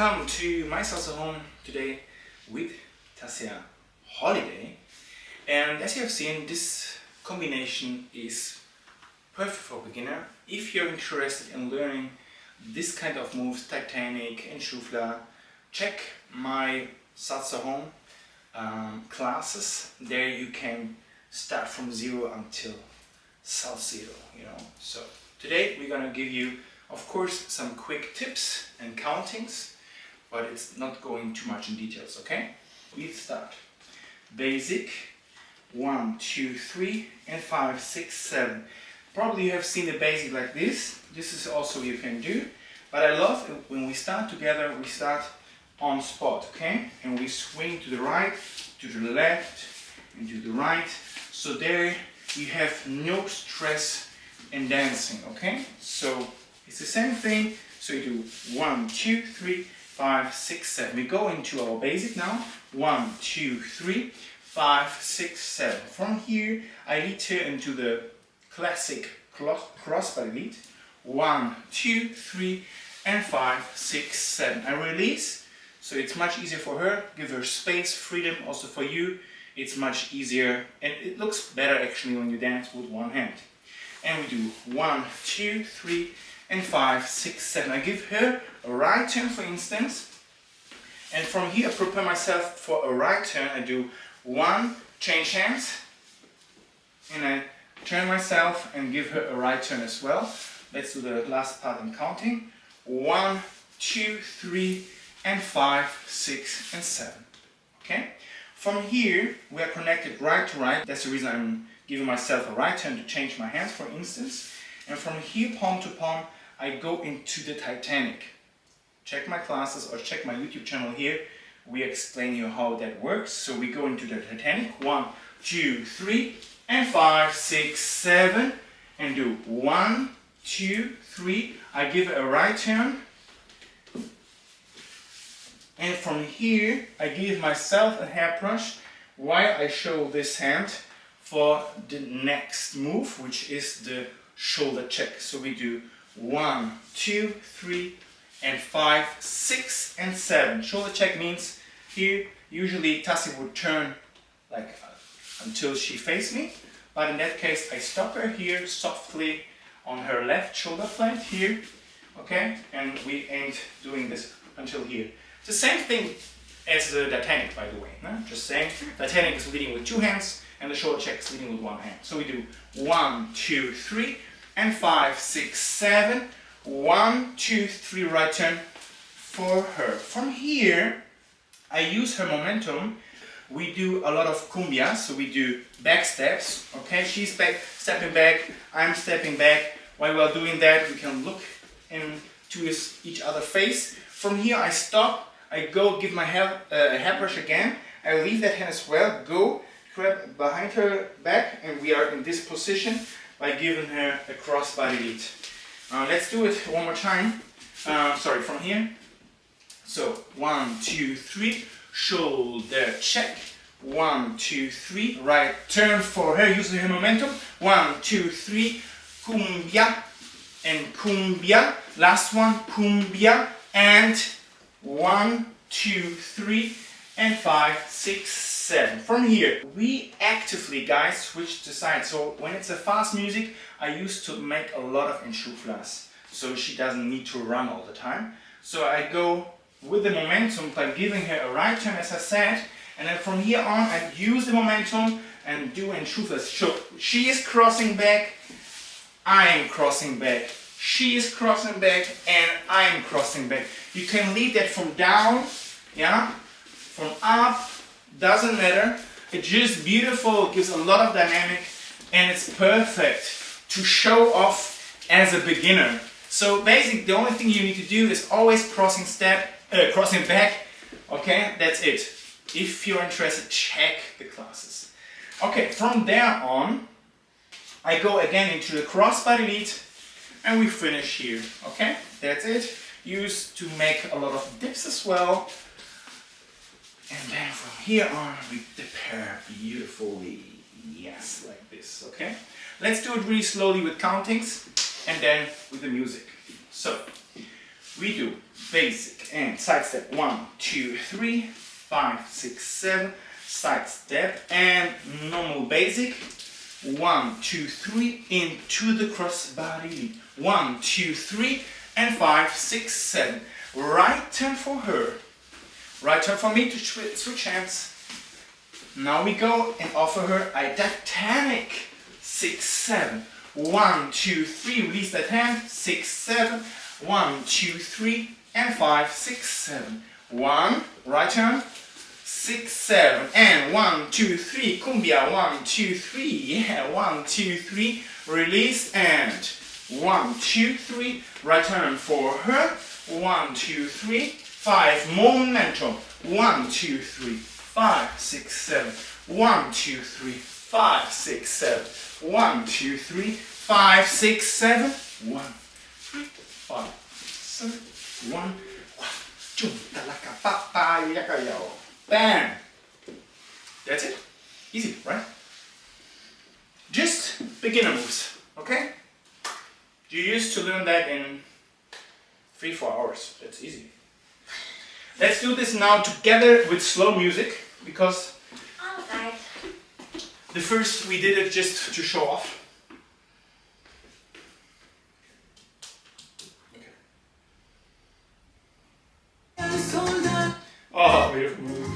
Welcome to my salsa home today with Tasia Holiday. And as you have seen, this combination is perfect for beginner. If you're interested in learning this kind of moves, Titanic and Schufla, check my salsa home classes. There you can start from zero until salsero, So today we're gonna give you, of course, some quick tips and countings, but it's not going too much in details, okay? We start. Basic, 1, 2, 3, and 5, 6, 7. Probably you have seen the basic like this. This is also you can do, but I love it when we start together, we start on spot, okay? And we swing to the right, to the left, and to the right. So there you have no stress in dancing, okay? So it's the same thing. So you do 1, 2, 3, 5, 6, 7. We go into our basic now. 1, 2, 3, 5, 6, 7. From here, I lead her into the classic crossbody lead. 1, 2, 3, and 5, 6, 7. I release, so it's much easier for her. Give her space, freedom. Also for you, it's much easier, and it looks better actually when you dance with one hand. And we do 1, 2, 3, and 5, 6, 7. I give her a right turn, for instance, and from here I prepare myself for a right turn. I do 1, change hands, and I turn myself and give her a right turn as well. Let's do the last part in counting. 1, 2, 3, and 5, 6, and 7. Okay? From here, we are connected right to right. That's the reason I'm giving myself a right turn to change my hands, for instance. And from here, palm to palm, I go into the Titanic. Check my classes or check my YouTube channel here. We explain you how that works. So we go into the Titanic. 1, 2, 3, and 5, 6, 7. And do 1, 2, 3. I give it a right turn. And from here, I give myself a hairbrush while I show this hand for the next move, which is the shoulder check. So we do 1, 2, 3, and 5, 6, and 7. Shoulder check means here, usually Tassi would turn like until she faces me. But in that case, I stop her here softly on her left shoulder blade here. Okay? And we ain't doing this until here. It's the same thing as the Titanic, by the way. No? Just saying, Titanic is leading with 2 hands and the shoulder check is leading with 1 hand. So we do 1, 2, 3, and 5, 6, 7. 1, 2, 3, right turn for her. From here, I use her momentum. We do a lot of cumbia, so we do back steps. Okay, she's back, stepping back, I'm stepping back. While we're doing that, we can look into each other's face. From here, I stop. I go give my hairbrush again. I leave that hand as well. Go grab behind her back, and we are in this position by giving her a crossbody lead. Let's do it one more time. From here. So 1, 2, 3, shoulder check. 1, 2, 3, right turn for her using her momentum. 1, 2, 3, cumbia and cumbia. Last one, cumbia and 1, 2, 3, and 5, 6, 7. From here, we actively, guys, switch to sides. So when it's a fast music, I used to make a lot of enchuflas, so she doesn't need to run all the time. So I go with the momentum by giving her a right turn, as I said, and then from here on, I use the momentum and do enchuflas. So she is crossing back, I am crossing back. She is crossing back and I am crossing back. You can lead that from down, yeah, from up, doesn't matter. It's just beautiful, it gives a lot of dynamic, and it's perfect to show off as a beginner. So basically the only thing you need to do is always crossing back. Okay, that's it. If you're interested, check the classes. Okay, from there on, I go again into the crossbody lead. And we finish here, okay? That's it. Used to make a lot of dips as well. And then from here on, we dip her beautifully. Yes, like this, okay? Let's do it really slowly with countings and then with the music. So, we do basic and side step. 1, 2, 3, 5, 6, 7. Side step and normal basic. 1, 2, 3 into the cross body lead. 1, 2, 3 and 5, 6, 7. Right turn for her. Right turn for me to switch hands. Now we go and offer her a Titanic. 6, 7. 1, 2, 3. Release that hand. 6, 7. 1, 2, 3 and 5, 6, 7. 1. Right turn. 6, 7 and 1, 2, 3. Cumbia. 1, 2, 3. Yeah. 1, 2, 3. Release and 1, 2, 3. Right turn for her. 1, 2, 3. 5. Momentum. 1, 2, 3. 5, 6, 7. 1, 2, 3. 5, 6, 7. 1, 2, 3. 5, 6, 7. 1, 3, 5, 7. 1. Junta la capapa y yacayo. Bam! That's it. Easy, right? Just beginner moves, okay? You used to learn that in 3-4 hours. That's easy. Let's do this now together with slow music, because Alright. the first we did it just to show off. Oh, beautiful move.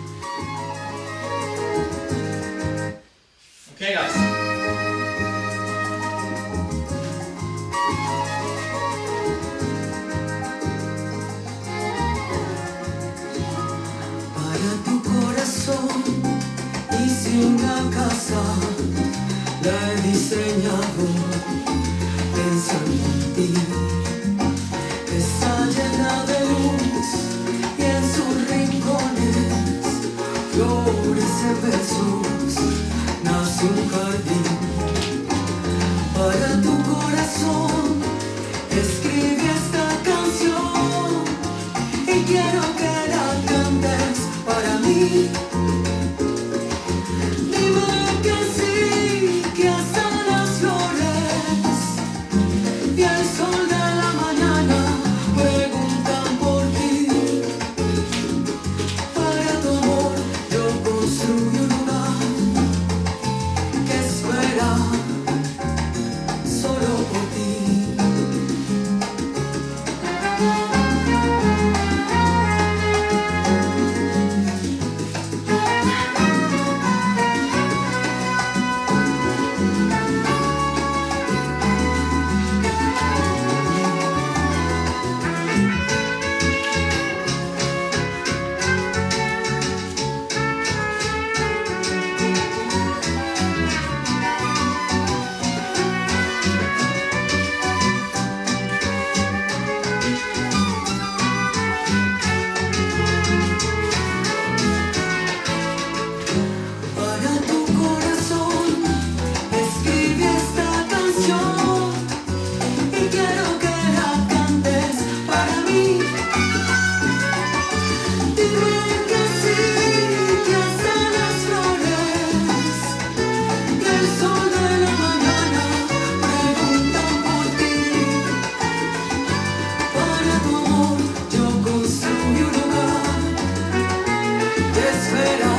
Okay, guys. Para tu corazón hice una casa, la he diseñado pensando en ti. Está llena de luz y en sus rincones flores en versos nace un jardín. Para tu corazón escribí esta canción y quiero que la cantes para mí. Dime que sí, que hasta las flores y el sol de la mañana preguntan por ti. Para tu amor yo construyo un lugar que espera solo por ti. Para tu corazón escribí esta canción y quiero que la cantes para mí. Dime que sí, que hasta las flores y el sol de la mañana preguntan por ti. Para tu amor yo construyo un lugar que espera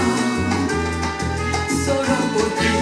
solo por ti.